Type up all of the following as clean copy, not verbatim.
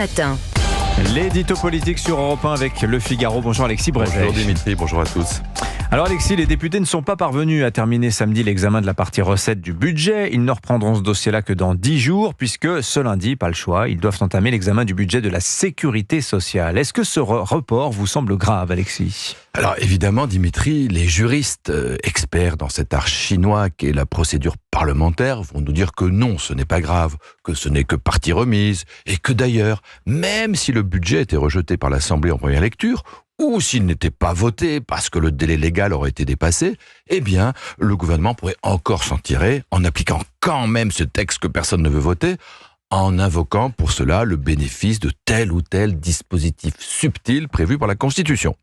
Matin. L'édito politique sur Europe 1 avec Le Figaro. Bonjour Alexis Brevet. Bonjour Dimitri, bonjour à tous. Alors Alexis, les députés ne sont pas parvenus à terminer samedi l'examen de la partie recettes du budget. Ils ne reprendront ce dossier-là que dans 10 jours, puisque ce lundi, pas le choix, ils doivent entamer l'examen du budget de la sécurité sociale. Est-ce que ce report vous semble grave, Alexis ? Alors évidemment Dimitri, les juristes experts dans cet art chinois qu'est la procédure parlementaire vont nous dire que non, ce n'est pas grave, que ce n'est que partie remise, et que d'ailleurs, même si le budget était rejeté par l'Assemblée en première lecture, ou s'il n'était pas voté parce que le délai légal aurait été dépassé, eh bien, le gouvernement pourrait encore s'en tirer en appliquant quand même ce texte que personne ne veut voter, en invoquant pour cela le bénéfice de tel ou tel dispositif subtil prévu par la Constitution.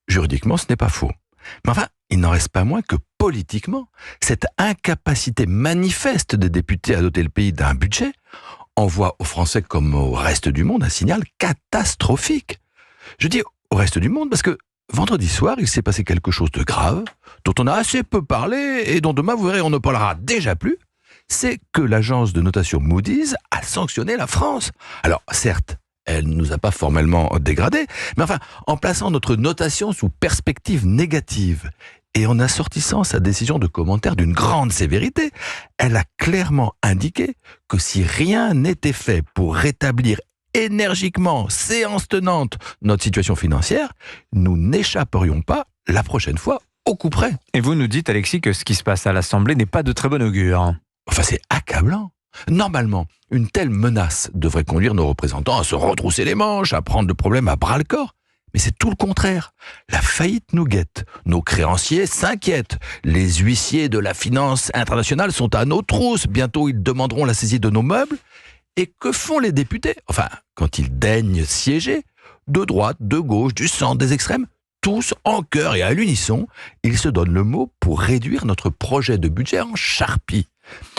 Juridiquement, ce n'est pas faux. Mais enfin, il n'en reste pas moins que politiquement, cette incapacité manifeste des députés à doter le pays d'un budget envoie aux Français comme au reste du monde un signal catastrophique. Je dis au reste du monde parce que vendredi soir, il s'est passé quelque chose de grave, dont on a assez peu parlé et dont demain, vous verrez, on ne parlera déjà plus. C'est que l'agence de notation Moody's a sanctionné la France. Alors, certes, elle ne nous a pas formellement dégradés, mais enfin, en plaçant notre notation sous perspective négative et en assortissant sa décision de commentaire d'une grande sévérité, elle a clairement indiqué que si rien n'était fait pour rétablir énergiquement, séance tenante, notre situation financière, nous n'échapperions pas, la prochaine fois, au coup près. Et vous nous dites, Alexis, que ce qui se passe à l'Assemblée n'est pas de très bon augure. Enfin, c'est accablant. Normalement, une telle menace devrait conduire nos représentants à se retrousser les manches, à prendre le problème à bras-le-corps. Mais c'est tout le contraire. La faillite nous guette. Nos créanciers s'inquiètent. Les huissiers de la finance internationale sont à nos trousses. Bientôt, ils demanderont la saisie de nos meubles. Et que font les députés ? Enfin, quand ils daignent siéger, de droite, de gauche, du centre, des extrêmes, tous en chœur et à l'unisson, ils se donnent le mot pour réduire notre projet de budget en charpie.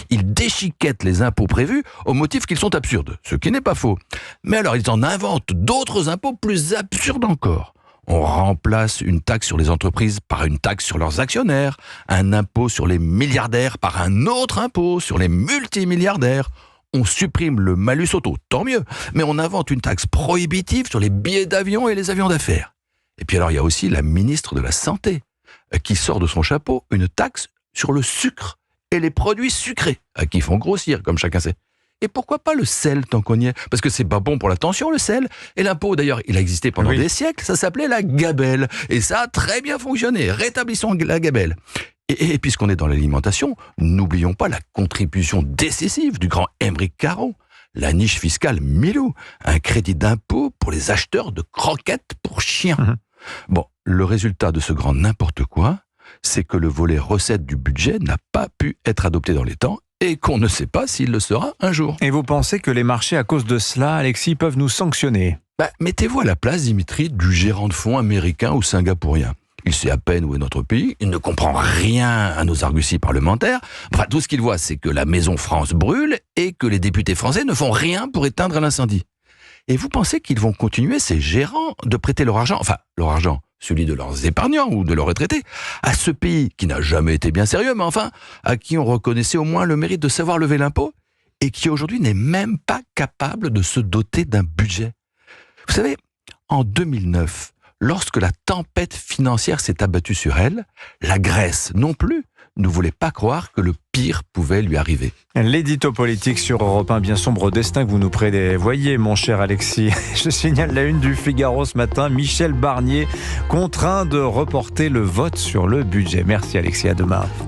Ils déchiquettent les impôts prévus au motif qu'ils sont absurdes, ce qui n'est pas faux. Mais alors ils en inventent d'autres impôts plus absurdes encore. On remplace une taxe sur les entreprises par une taxe sur leurs actionnaires, un impôt sur les milliardaires par un autre impôt sur les multimilliardaires. On supprime le malus auto, tant mieux, mais on invente une taxe prohibitive sur les billets d'avion et les avions d'affaires. Et puis alors il y a aussi la ministre de la Santé qui sort de son chapeau une taxe sur le sucre et les produits sucrés, qui font grossir, comme chacun sait. Et pourquoi pas le sel tant qu'on y est ? Parce que c'est pas bon pour la tension, le sel. Et l'impôt, d'ailleurs, il a existé pendant des siècles, ça s'appelait la gabelle. Et ça a très bien fonctionné. Rétablissons la gabelle. Et puisqu'on est dans l'alimentation, n'oublions pas la contribution décisive du grand Émeric Caron, la niche fiscale Milou, un crédit d'impôt pour les acheteurs de croquettes pour chiens. Bon, le résultat de ce grand n'importe quoi, c'est que le volet recettes du budget n'a pas pu être adopté dans les temps et qu'on ne sait pas s'il le sera un jour. Et vous pensez que les marchés, à cause de cela, Alexis, peuvent nous sanctionner ? Mettez-vous à la place, Dimitri, du gérant de fonds américain ou singapourien. Il sait à peine où est notre pays, il ne comprend rien à nos arguties parlementaires. Enfin, tout ce qu'il voit, c'est que la maison France brûle et que les députés français ne font rien pour éteindre l'incendie. Et vous pensez qu'ils vont continuer, ces gérants, de prêter leur argent, celui de leurs épargnants ou de leurs retraités, à ce pays qui n'a jamais été bien sérieux, mais enfin, à qui on reconnaissait au moins le mérite de savoir lever l'impôt, et qui aujourd'hui n'est même pas capable de se doter d'un budget. Vous savez, en 2009, lorsque la tempête financière s'est abattue sur elle, la Grèce non plus ne voulait pas croire que le pire pouvait lui arriver. L'édito politique sur Europe 1, bien sombre destin que vous nous prévoyez, mon cher Alexis. Je signale la une du Figaro ce matin, Michel Barnier contraint de reporter le vote sur le budget. Merci Alexis, à demain.